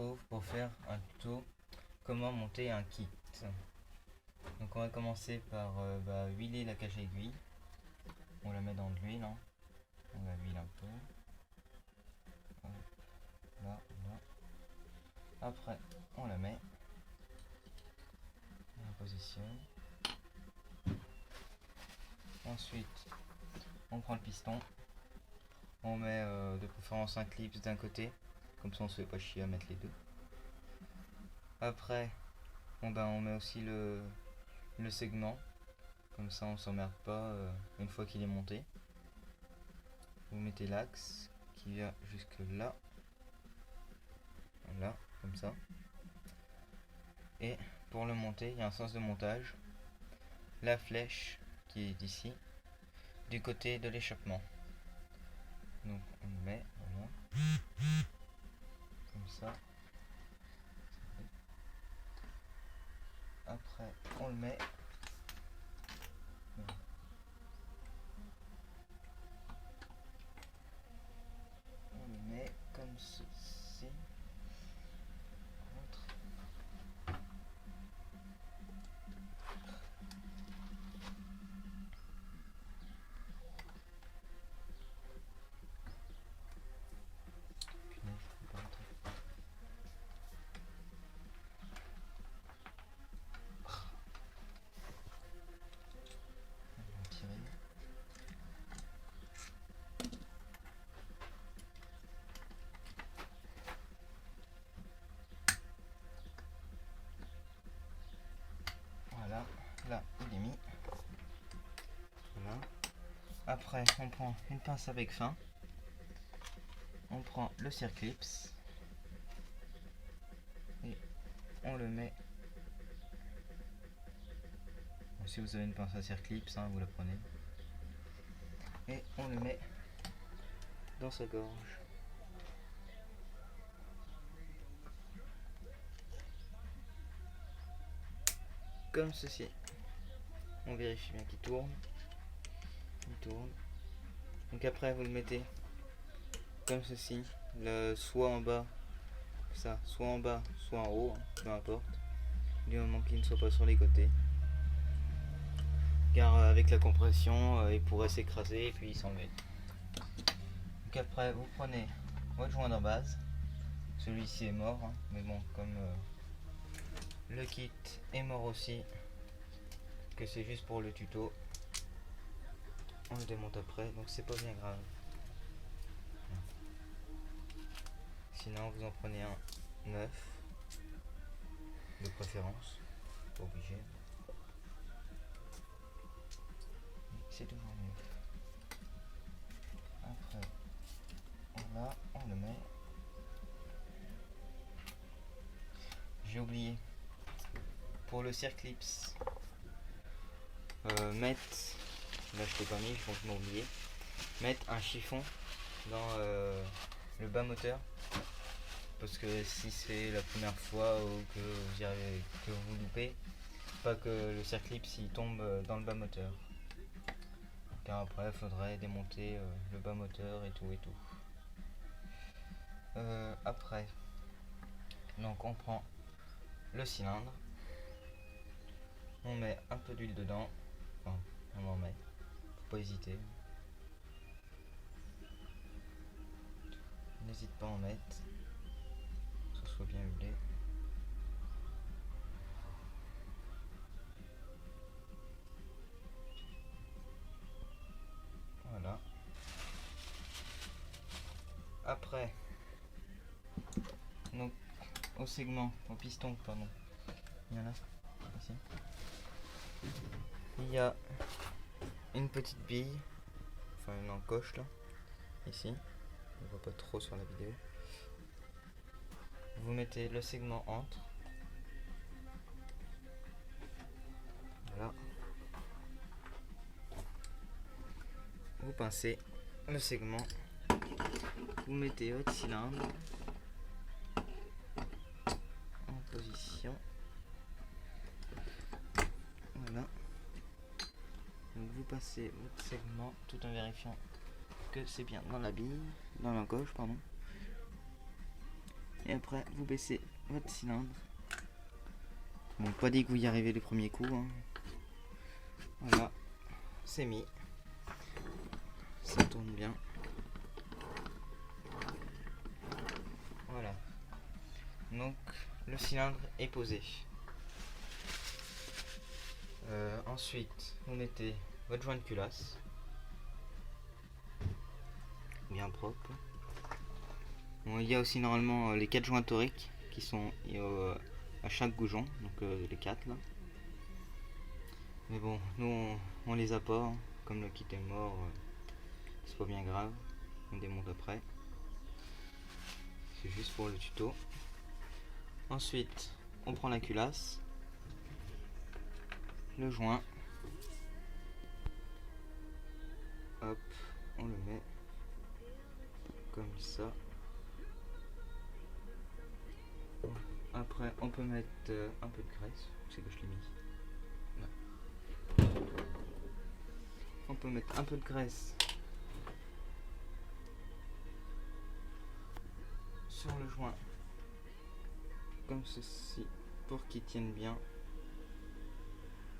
retrouve pour faire un tuto comment monter un kit. Donc on va commencer par huiler la cage aiguille. On la met dans de l'huile, hein. On la huile un peu. Là, là. Après on la met, on la positionne. Ensuite on prend le piston. On met de préférence un clip d'un côté, comme ça on se fait pas chier à mettre les deux. Après on met aussi le segment, comme ça on s'emmerde pas une fois qu'il est monté. Vous mettez l'axe qui va jusque là, voilà, comme ça. Et pour le monter, il y a un sens de montage, la flèche qui est ici, du côté de l'échappement. Donc on le met, voilà, comme ça. Après on le met, comme ceci. Voilà, là il est mis. Voilà. Après on prend une pince avec fin, on prend le circlips et on le met. Bon, si vous avez une pince à circlips, hein, vous la prenez et on le met dans sa gorge. Comme ceci. On vérifie bien qu'il tourne. Il tourne. Donc après vous le mettez comme ceci, soit en bas, ça, soit en bas, soit en haut, hein, peu importe, du moment qu'il ne soit pas sur les côtés. Car avec la compression, il pourrait s'écraser et puis il s'enlève. Donc après vous prenez votre joint de base. Celui-ci est mort, hein, mais bon, comme le kit est mort aussi, que c'est juste pour le tuto, on le démonte après, donc c'est pas bien grave. Sinon vous en prenez un neuf, de préférence, pas obligé. C'est toujours mieux. Après, voilà, on le met. J'ai oublié, pour le circlips, mettre, là je l'ai pas mis, je pense que je m'ai oublié, mettre un chiffon dans le bas moteur, parce que si c'est la première fois ou que vous loupez, pas que le circlips il tombe dans le bas moteur, car après il faudrait démonter le bas moteur et tout. Après, donc on prend le cylindre, on met un peu d'huile dedans, enfin, on en met, faut pas hésiter, n'hésite pas à en mettre, que ce soit bien huilé. Voilà. Après, donc au segment, au piston, pardon, il y en a ici. Il y a une petite bille, enfin une encoche là, ici. On voit pas trop sur la vidéo. Vous mettez le segment entre. Voilà. Vous pincez le segment. Vous mettez votre cylindre en position. Voilà. Donc vous passez votre segment tout en vérifiant que c'est bien dans la bille, dans l'encoche, pardon. Et après, vous baissez votre cylindre. Bon, pas dit que vous y arrivez les premiers coups. Hein. Voilà, c'est mis. Ça tourne bien. Voilà. Donc, le cylindre est posé. Ensuite, vous mettez votre joint de culasse. Bien propre. Bon, il y a aussi normalement les 4 joints toriques qui sont à chaque goujon, donc les 4 là. Mais bon, nous on les a pas, hein. Comme le kit est mort, c'est pas bien grave, on démonte après. C'est juste pour le tuto. Ensuite, on prend la culasse, le joint, hop, on le met comme ça. Après, on peut mettre un peu de graisse, c'est que je l'ai mis. Là. On peut mettre un peu de graisse sur le joint, comme ceci, pour qu'il tienne bien.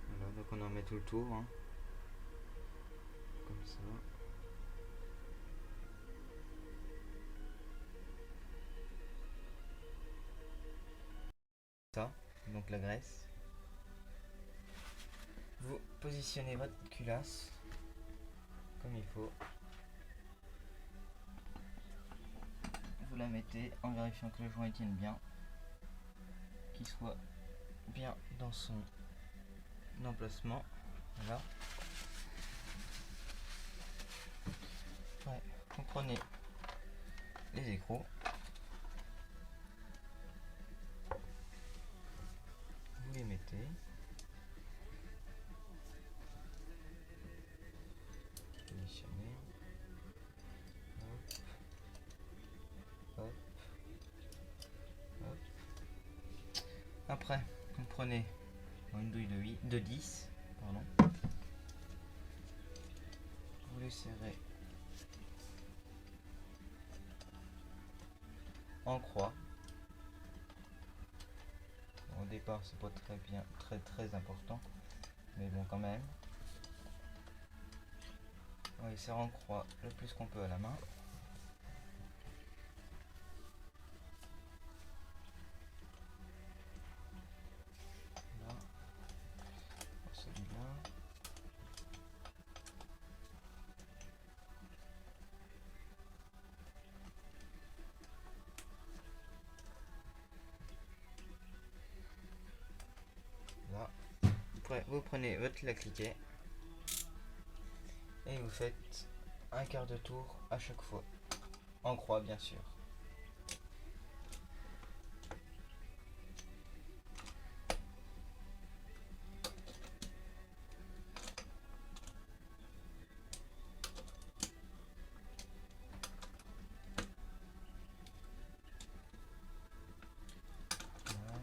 Voilà, donc on en met tout le tour, hein. Comme ça. Ça, donc la graisse. Vous positionnez votre culasse comme il faut. Vous la mettez en vérifiant que le joint tienne bien, qu'il soit bien dans son emplacement. Voilà. Ouais, vous prenez les écrous, vous les mettez, positionnez, hop, hop, hop. Après, vous prenez une douille de 10, pardon. Vous les serrez en croix. Au départ, c'est pas très bien, très important, mais bon quand même. On les serre en croix le plus qu'on peut à la main. Là, celui-là. Là. Après, vous prenez votre la cliquet et vous faites un quart de tour à chaque fois, en croix bien sûr. Voilà.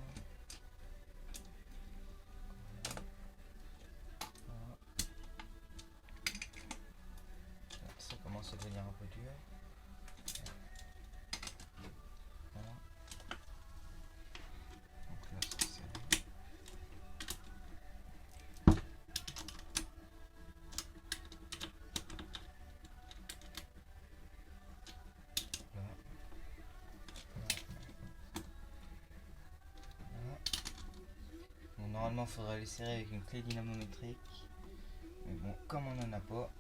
Voilà. Ça commence à devenir un peu dur. Voilà. Donc là, c'est serré. Là. Voilà. Bon, normalement, il faudrait les serrer avec une clé dynamométrique. Mais bon, comme on n'en a pas,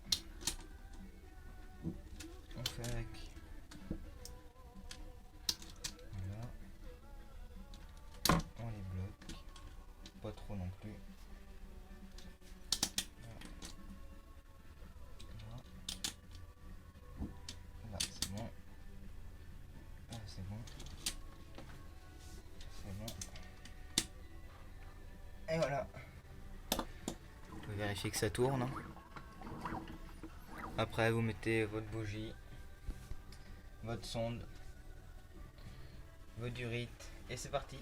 on fait avec. Voilà. On les bloque. Pas trop non plus. Là, c'est bon. Là, c'est bon. C'est bon. Et voilà. Vous pouvez vérifier que ça tourne. Après, vous mettez votre bougie, votre sonde, votre durite, et c'est parti.